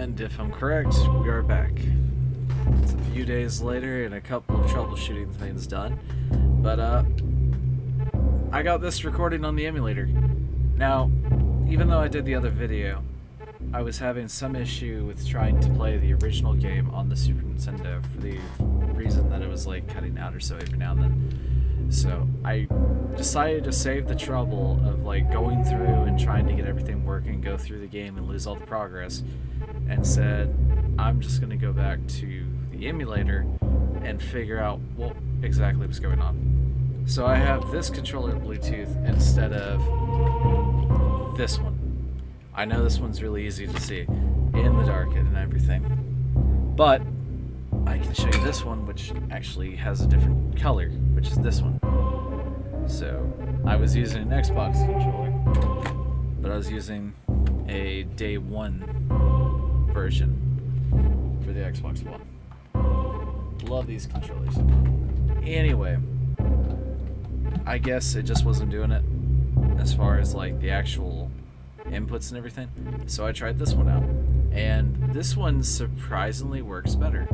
And if I'm correct, we are back. It's a few days later and a couple of troubleshooting things done. But, I got this recording on the emulator. Now, even though I did the other video, I was having some issue with trying to play the original game on the Super Nintendo for the reason that it was, like, cutting out or so every now and then. So, I decided to save the trouble of, like, going through and trying to get everything working, go through the game and lose all the progress, and said, I'm just going to go back to the emulator and figure out what exactly was going on. So I have this controller Bluetooth instead of this one. I know this one's really easy to see in the dark and everything, but I can show you this one, which actually has a different color, which is this one. So I was using an Xbox controller, but I was using a day one version for the Xbox One. Love these controllers. Anyway, I guess it just wasn't doing it as far as like the actual inputs and everything. So I tried this one out, and this one surprisingly works better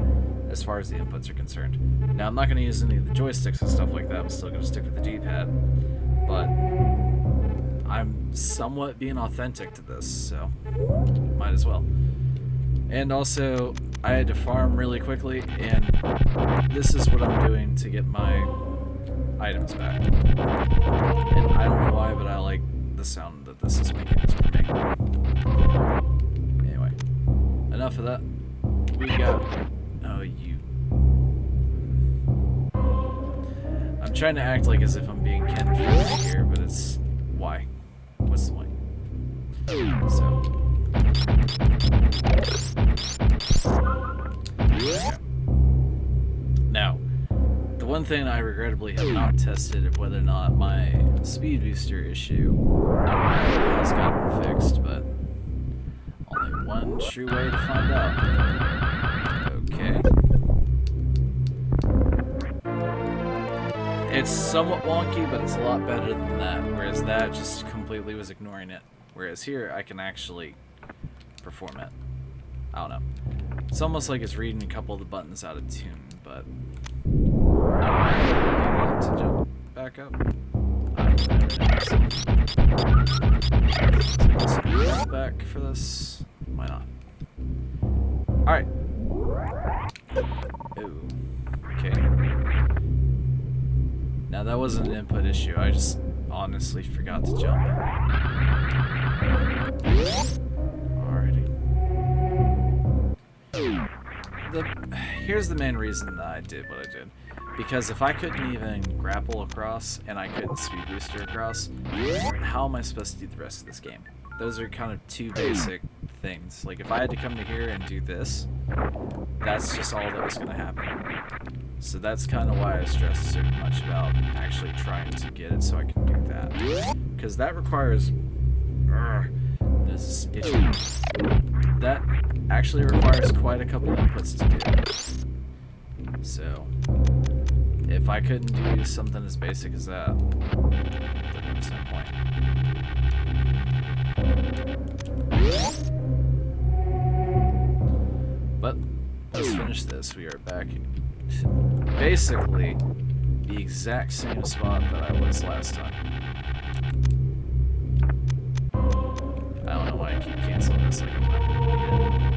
as far as the inputs are concerned. Now I'm not going to use any of the joysticks and stuff like that. I'm still going to stick with the D-pad, but I'm somewhat being authentic to this, so might as well. And also, I had to farm really quickly, and this is what I'm doing to get my items back. And I don't know why, but I like the sound that this is making for me. Anyway, enough of that. We got... Oh, you... I'm trying to act like as if I'm being Ken-friendly here, but it's... Why? What's the point? So... Yeah. Now, the one thing I regrettably have not tested is whether or not my speed booster issue has gotten fixed, but only one true way to find out. Okay. It's somewhat wonky, but it's a lot better than that, whereas that just completely was ignoring it. Whereas here, I can actually perform it. I don't know. It's almost like it's reading a couple of the buttons out of tune, but... To jump back up. I will never take some back for this. Why not? Alright. Ooh. Okay. Now that wasn't an input issue, I just honestly forgot to jump. Alrighty. Here's the main reason that I did what I did. Because if I couldn't even grapple across and I couldn't speed booster across, how am I supposed to do the rest of this game? Those are kind of two basic things. Like if I had to come to here and do this, that's just all that was going to happen. So that's kind of why I stressed so much about actually trying to get it so I can do that. Because that requires... this issue. That actually requires quite a couple inputs to do. So, if I couldn't do something as basic as that, then there's no point. But, let's finish this. We are back basically the exact same spot that I was last time. I don't know why I keep canceling this like I'm not going to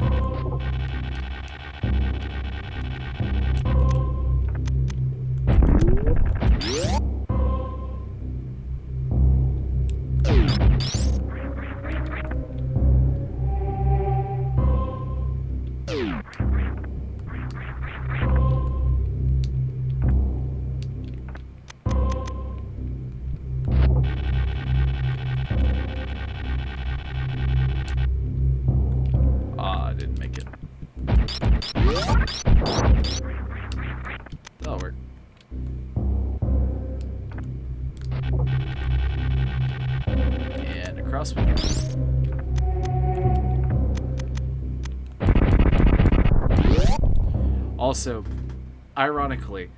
Also, ironically,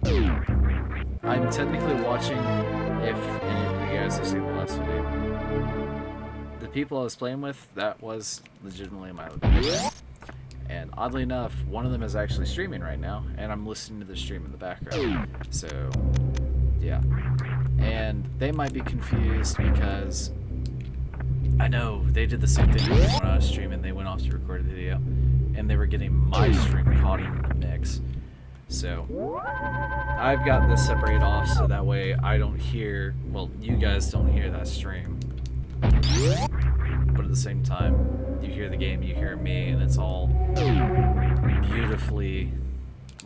I'm technically watching, if any of you guys have seen the last video, the people I was playing with, that was legitimately my living room. And oddly enough, one of them is actually streaming right now, and I'm listening to the stream in the background. So, yeah. And they might be confused because I know they did the same thing when I was streaming. They went off to record a video, and they were getting my stream caught in the mix. So, I've got this separated off so that way I don't hear, well, you guys don't hear that stream. But at the same time, you hear the game, you hear me, and it's all beautifully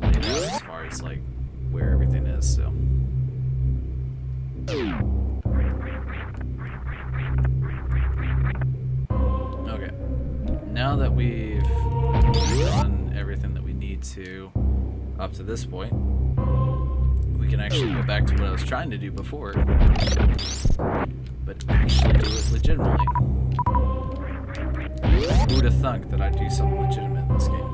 laid out as far as like where everything is. So okay, now that we've done everything that we need to up to this point, we can actually go back to what I was trying to do before, but actually do it legitimately. Who would have thunk that I'd do something legitimate in this game?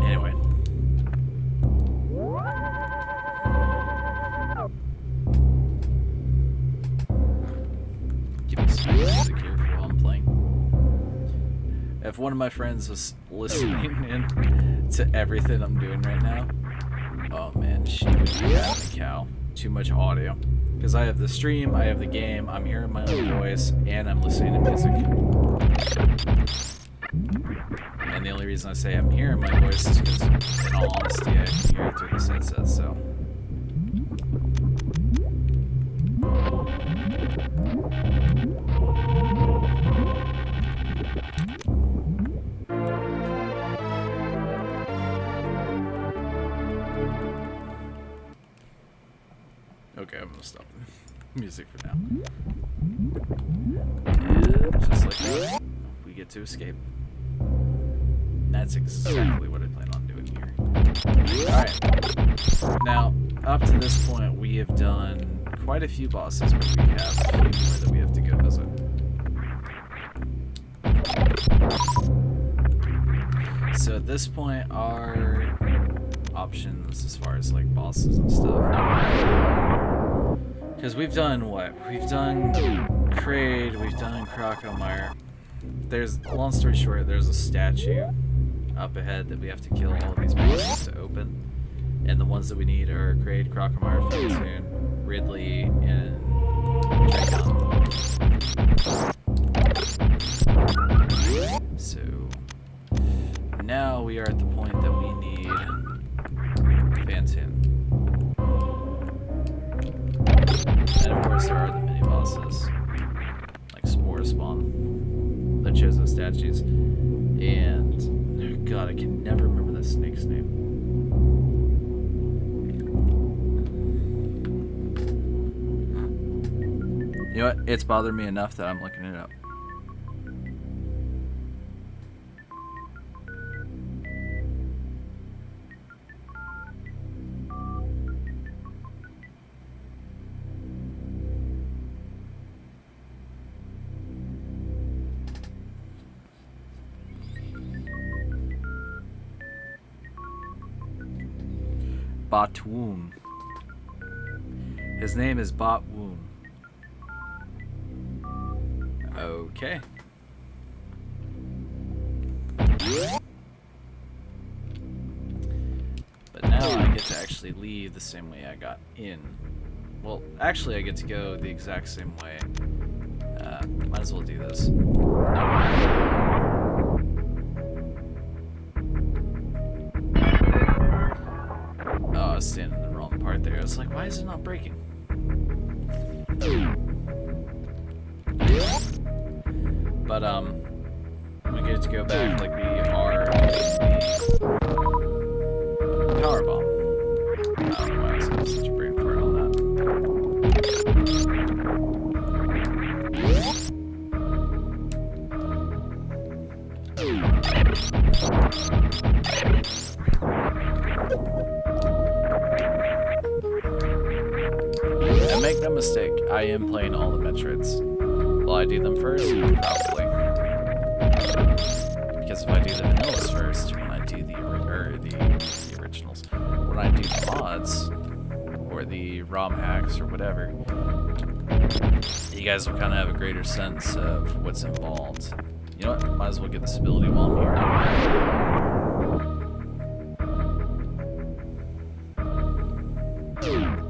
Anyway. Give me some music here while I'm playing. If one of my friends was listening in to everything I'm doing right now, oh man, she would be having a cow. Too much audio. Because I have the stream, I have the game, I'm hearing my own voice, and I'm listening to music. And the only reason I say I'm hearing my voice is because, in all honesty, I can hear it through this headset, so. Okay, I'm gonna stop the music for now. And just like that, we get to escape. That's exactly what I plan on doing here. Alright. Now, up to this point, we have done quite a few bosses, but we have a few more that we have to go visit. So at this point, our options as far as like bosses and stuff, because we've done what? We've done Kraid, we've done Crocomire. There's, long story short, there's a statue up ahead that we have to kill all of these bosses to open. And the ones that we need are Kraid, Crocomire, Phantoon, Ridley, and Dracon. So now we are at the point that we need Phantoon. And of course there are the mini bosses, like Spore Spawn, the chosen statues, and oh god, I can never remember that snake's name. You know what? It's bothered me enough that I'm looking it up. Batwoon. His name is Batwoon. Okay. But now I get to actually leave the same way I got in. Well, actually I get to go the exact same way. Might as well do this. Oh, I was standing in the wrong part there. I was like, why is it not breaking? But, we get to go back like we are the power bomb. I don't know why I was having such a brain fart on that. And make no mistake, I am playing all the Metroids. Will I do them first? Probably. Because if I do the vanillas first, when I do the originals, when I do the mods, or the ROM hacks, or whatever, you guys will kind of have a greater sense of what's involved. You know what? Might as well get this ability while I'm here.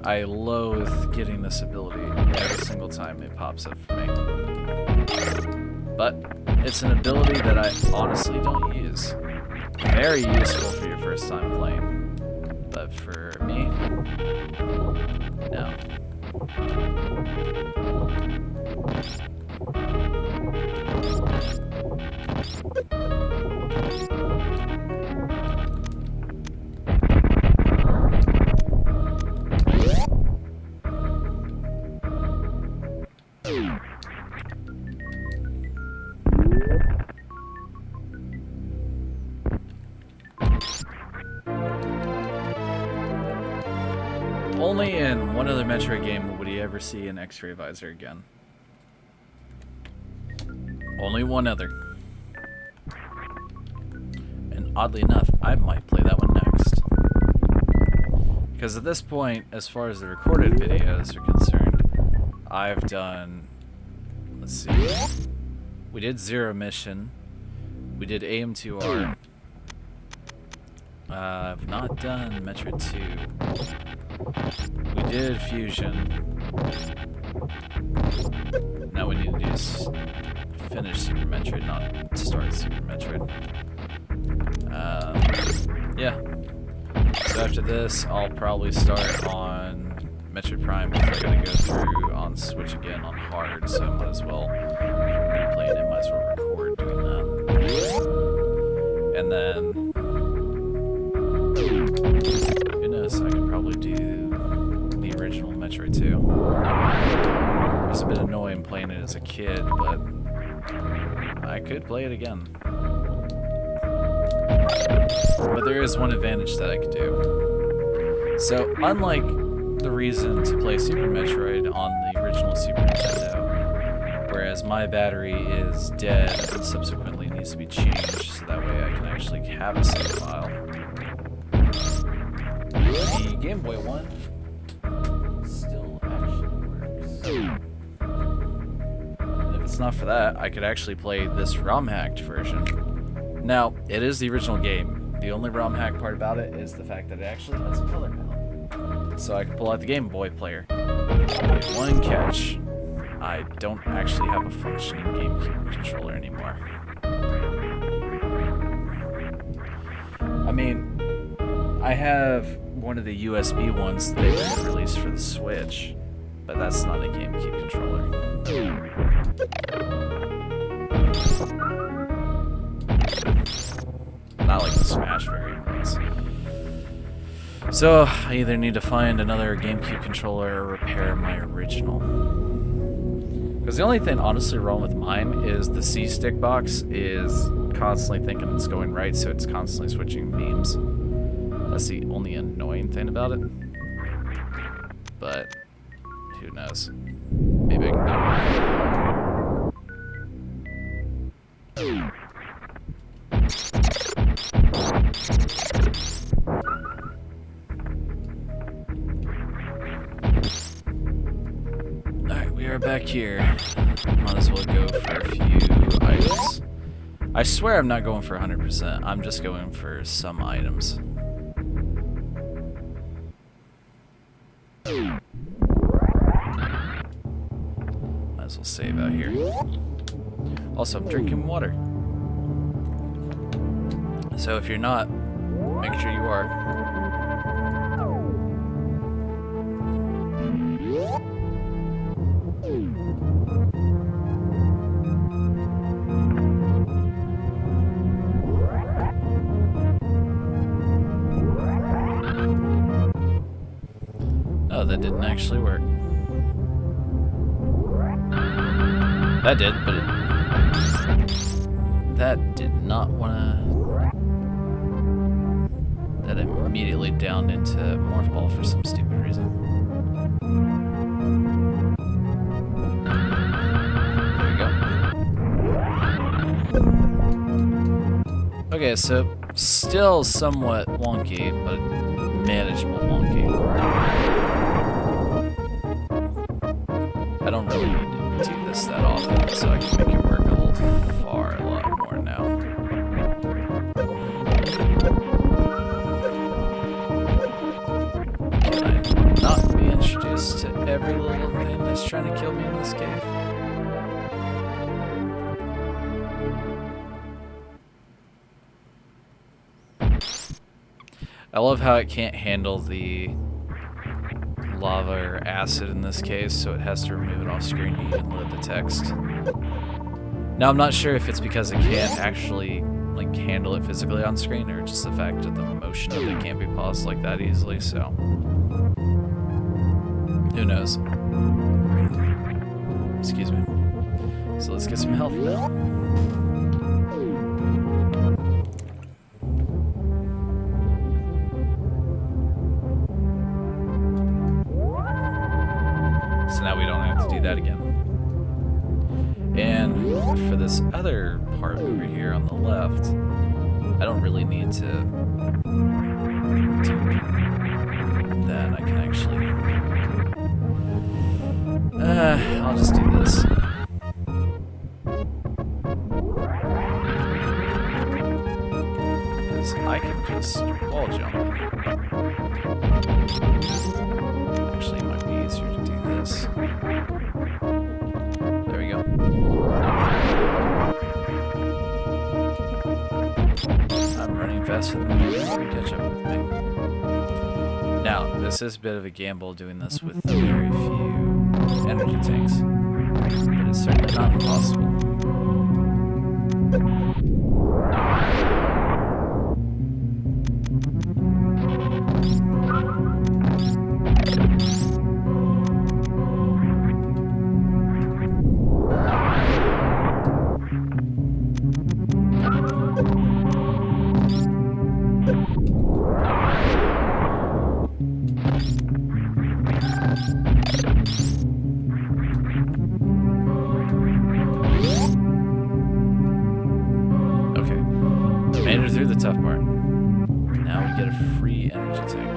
I loathe getting this ability every single time it pops up for me. But it's an ability that I honestly don't use. Very useful for your first time playing. But for me, no. Only in one other Metroid game would you ever see an X-ray visor again. Only one other. And oddly enough, I might play that one next. Because at this point, as far as the recorded videos are concerned, I've done... Let's see. We did Zero Mission. We did AM2R. I've not done Metroid 2. We did Fusion. Now we need to do finish Super Metroid, not start Super Metroid. Yeah. So after this, I'll probably start on Metroid Prime because I gotta go through on Switch again on hard, so I might as well replay it and might as well record doing that. And then who knows, I could probably do the original Metroid 2. It was a bit annoying playing it as a kid, but I could play it again. But there is one advantage that I could do. So, unlike the reason to play Super Metroid on the original Super Nintendo, whereas my battery is dead and subsequently needs to be changed so that way I can actually have a save file. The Game Boy one still actually works. And if it's not for that, I could actually play this ROM-hacked version. Now, it is the original game. The only ROM hack part about it is the fact that it actually has a color palette. So I can pull out the Game Boy player. One catch. I don't actually have a functioning GameCube controller anymore. I mean, I have one of the USB ones that they released for the Switch, but that's not a GameCube controller. Not like the Smash variant ones. So, I either need to find another GameCube controller or repair my original. Because the only thing honestly wrong with mine is the C-stick box is constantly thinking it's going right, so it's constantly switching beams. That's the only annoying thing about it. But, who knows. Maybe I can do it. Alright, we are back here. Might as well go for a few items. I swear I'm not going for 100%. I'm just going for some items. Might as well save out here. Also, I'm drinking water. So if you're not, make sure you are. Oh, that didn't actually work. That did, but that did not want to... That immediately downed into Morph Ball for some stupid reason. There we go. Okay, so still somewhat wonky, but manageable wonky. I don't really need to do this that often, so I can make it work a little far, a lot more now. Can I not be introduced to every little thing that's trying to kill me in this cave? I love how it can't handle the lava or acid in this case, so it has to remove it off screen to even load the text. Now I'm not sure if it's because it can't actually like handle it physically on screen, or just the fact that the motion of it can't be paused like that easily, so who knows. Excuse me. So let's get some health now. So now we don't have to do that again. And for this other part over here on the left, I don't really need to do that. I can actually... I'll just do this. Because I can just wall jump. Actually, it might be easier to do this. There we go. I'm running faster than you can catch up with me. Now, this is a bit of a gamble doing this with very few energy tanks, but it's certainly not impossible. Made it through the tough part. Now we get a free energy tank.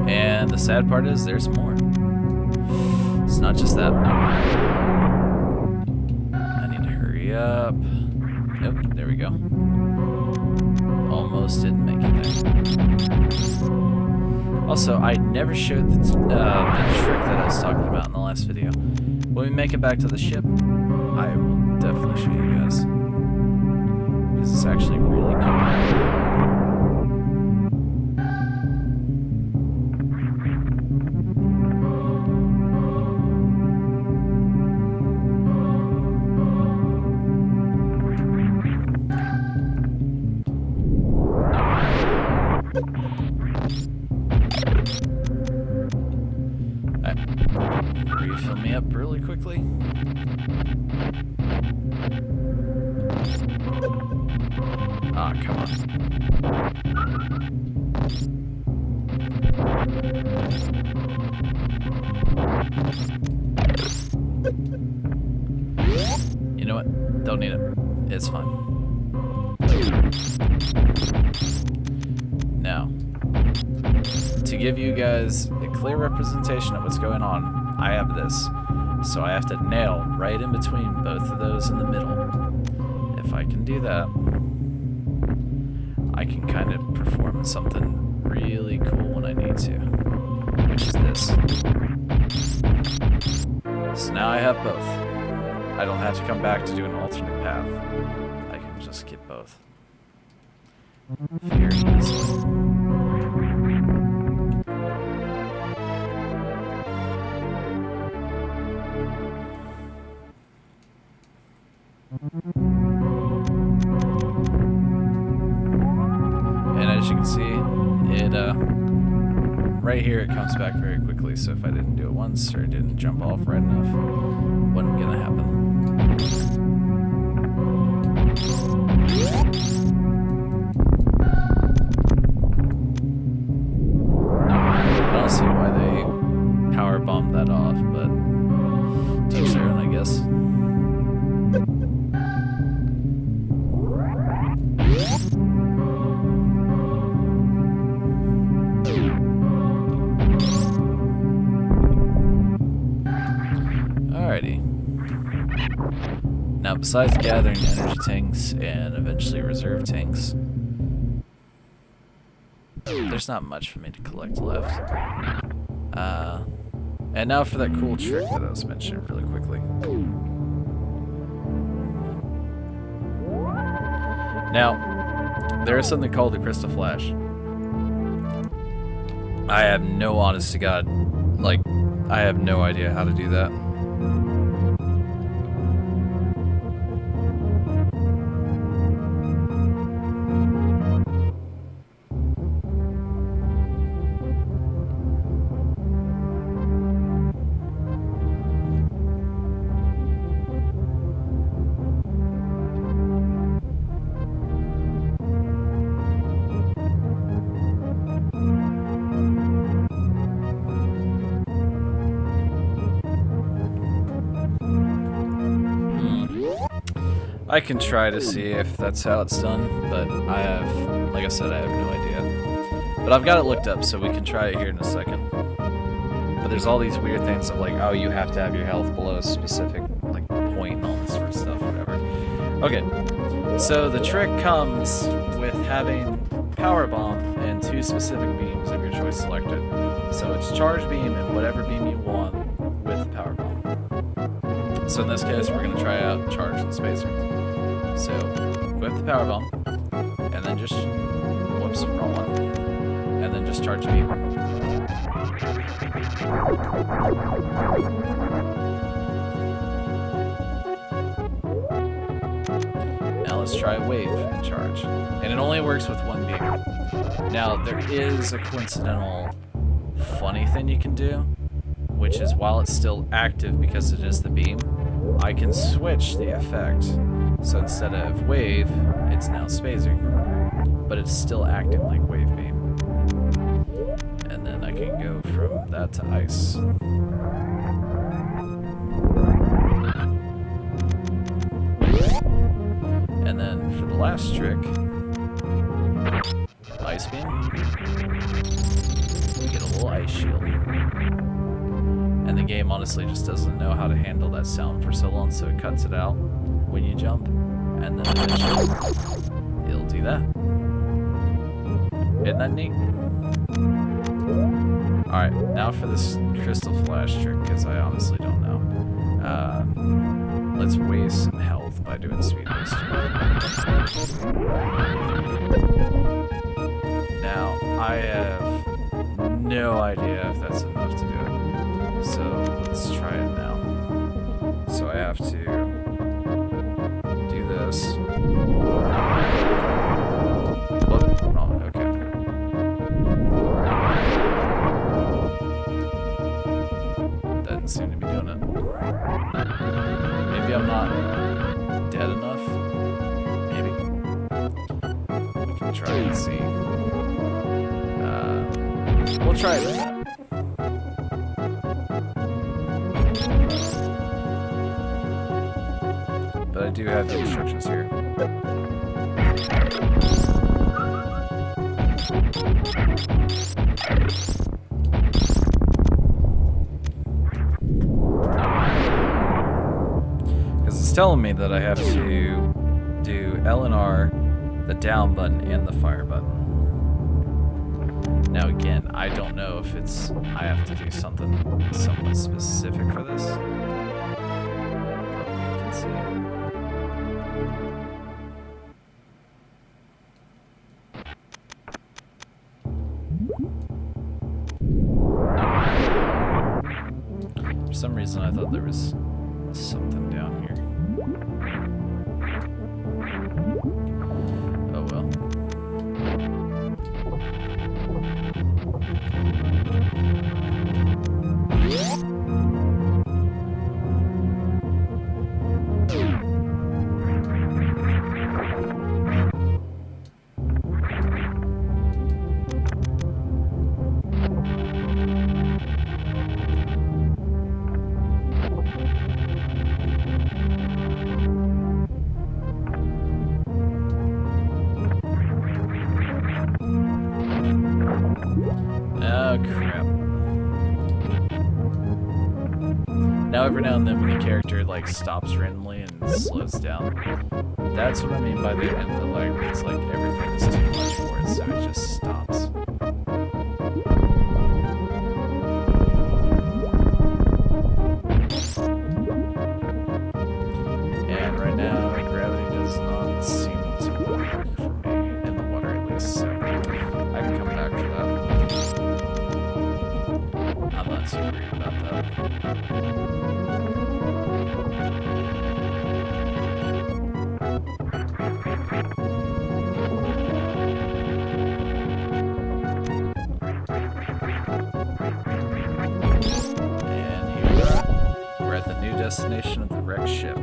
And the sad part is there's more. It's not just that. I need to hurry up. Nope, there we go. Almost didn't make it there. Also, I never showed the trick that I was talking about in the last video. When we make it back to the ship, I will definitely show you guys. Because it's actually really cool. Refill me up really quickly. Ah, come on. You know what? Don't need it. It's fine. Now, to give you guys a clear representation of what's going on, I have this. So I have to nail right in between both of those in the middle. If I can do that, I can kind of perform something really cool when I need to, which is this. So now I have both. I don't have to come back to do an alternate path. I can just get both. Very easily. And as you can see, it right here it comes back very quickly, so if I didn't do it once or didn't jump off right enough, wasn't gonna happen. I don't see why they power bombed that off, but to each their own, I guess. besides gathering energy tanks and eventually reserve tanks, there's not much for me to collect left. And now for that cool trick that I was mentioning really quickly. Now, there is something called the Crystal Flash. I have no honest to God, like, I have no idea how to do that. I can try to see if that's how it's done, but I have, like I said, I have no idea. But I've got it looked up, so we can try it here in a second. But there's all these weird things of like, oh, you have to have your health below a specific like point and all this sort of stuff, whatever. Okay, so the trick comes with having Power Bomb and 2 specific beams of your choice selected. So it's Charge Beam and whatever beam you want with Power Bomb. So in this case, we're going to try out Charge and Spacer. So, equip the Power Bomb, and then just, whoops, wrong one, and then just Charge Beam. Now let's try Wave and Charge. And it only works with 1 beam. Now, there is a coincidental funny thing you can do, which is while it's still active because it is the beam, I can switch the effect. So instead of Wave, it's now Spacer. But it's still acting like Wave Beam. And then I can go from that to Ice. And then for the last trick, Ice Beam, we get a little Ice Shield. And the game honestly just doesn't know how to handle that sound for so long, so it cuts it out when you jump, and then eventually it'll do that. Isn't that neat? Alright, now for this Crystal Flash trick, because I honestly don't know. Let's waste some health by doing Speed Waste. Now, I have no idea if that's enough to do it. So, let's try it now. So I have to do this. Oh, wrong, okay. Doesn't seem to be doing it. Maybe I'm not dead enough? Maybe. We can try and see. We'll try it again. But I do have the instructions here. Because it's telling me that I have to do L and R, the down button, and the fire button. Now again, I don't know if it's I have to do something somewhat specific for this. But we can see. For some reason I thought there was something down here. Oh well. every now and then when the character like stops randomly and slows down, that's what I mean by the input lag. It's like everything is too much for it, so it just stops. And right now, gravity does not seem to work for me, in the water at least, so I can come back for that. I'm not too worried about that. And here we are. We're at the new destination of the wrecked ship.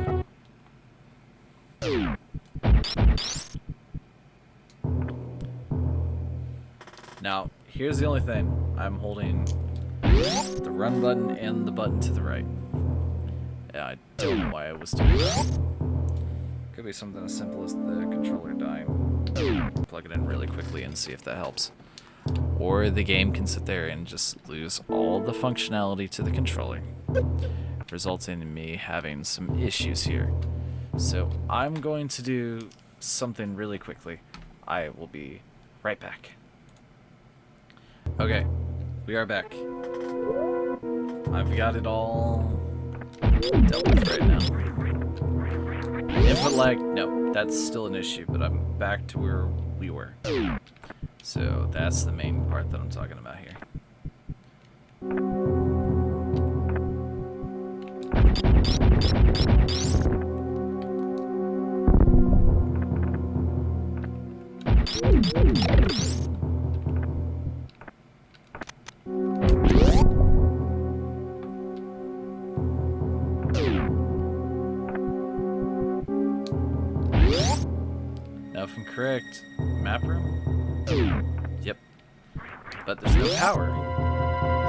Now, here's the only thing. I'm holding the run button and the button to the right. Yeah, I don't know why I was doing that. Could be something as simple as the controller dying. Plug it in really quickly and see if that helps. Or the game can sit there and just lose all the functionality to the controller, resulting in me having some issues here. So I'm going to do something really quickly. I will be right back. Okay, we are back. I've got it all dealt with right now. Input lag, no, that's still an issue, but I'm back to where we were. So that's the main part that I'm talking about here. Now if I'm correct, map room? Yep. But there's no power.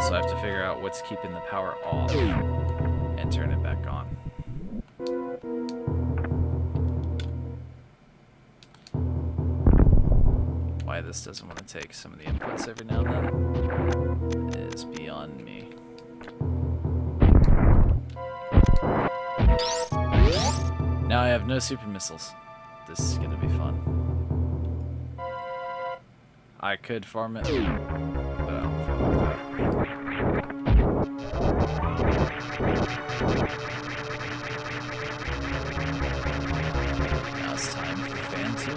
So I have to figure out what's keeping the power off and turn it back on. Why this doesn't want to take some of the inputs every now and then is beyond me. Now I have no super missiles. This is gonna be fun. I could farm it, but I don't feel like that. Now it's time for fan 2.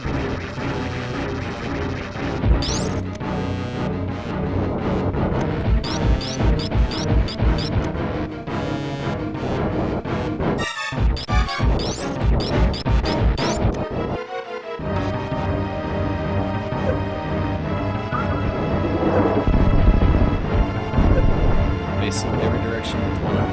Face in every direction with one arm.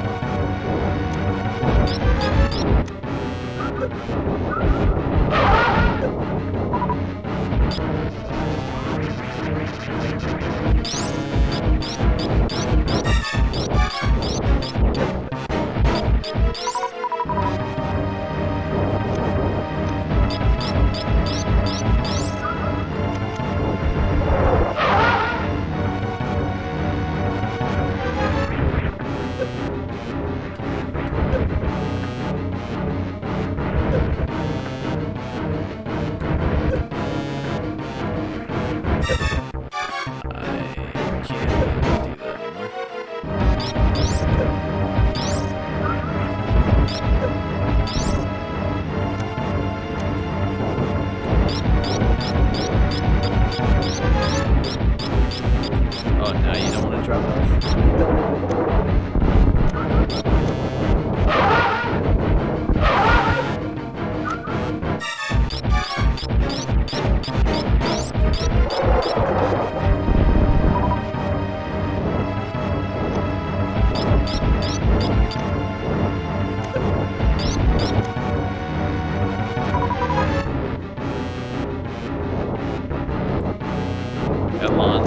Oh, now you don't want to drop off? Come on.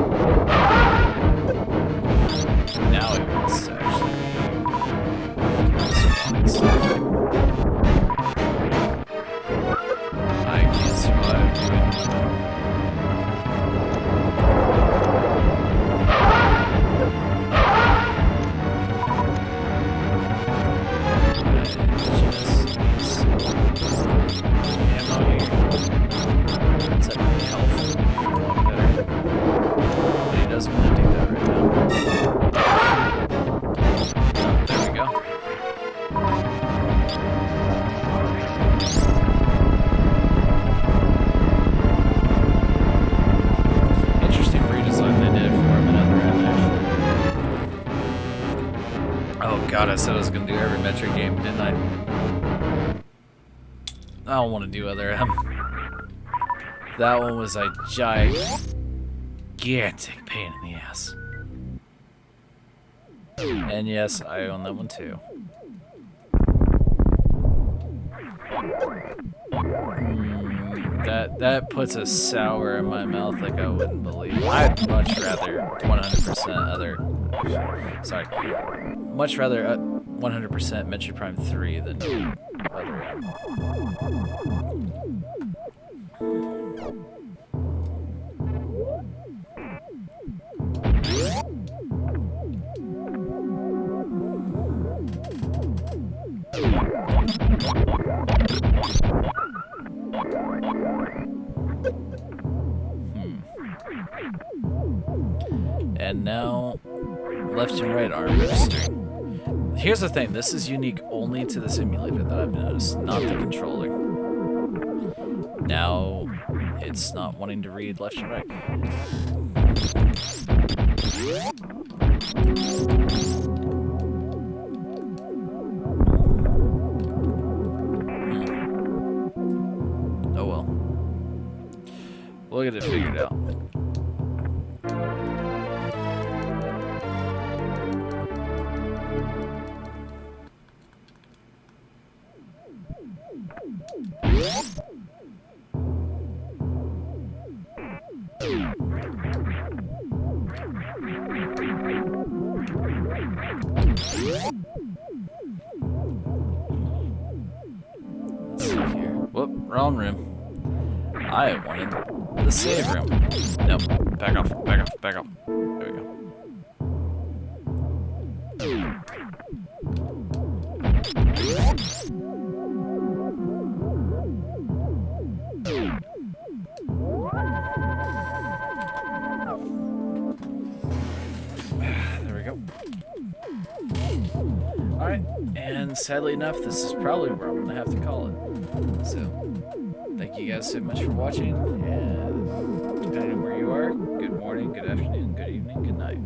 Now it wants to actually be spawning. I can't survive doing that. God, I said I was gonna do every Metroid game, didn't I? I don't want to do other That one was a gigantic pain in the ass. And yes, I own that one too. That puts a sour in my mouth like I wouldn't believe. I'd much rather 100% other. Sorry, much rather 100% Metroid Prime 3 than other. And now, left and right arm registering. Here's the thing, this is unique only to this emulator that I've noticed, not the controller. Now, it's not wanting to read left and right. Oh well. We'll get it figured out. Let's see here. Whoop, wrong room. I wanted the save room. Nope, back off, back off, back off. There we go. There we go. Alright, and sadly enough, this is probably where I'm gonna have to call it. So, thank you guys so much for watching, and depending on where you are, good morning, good afternoon, good evening, good night.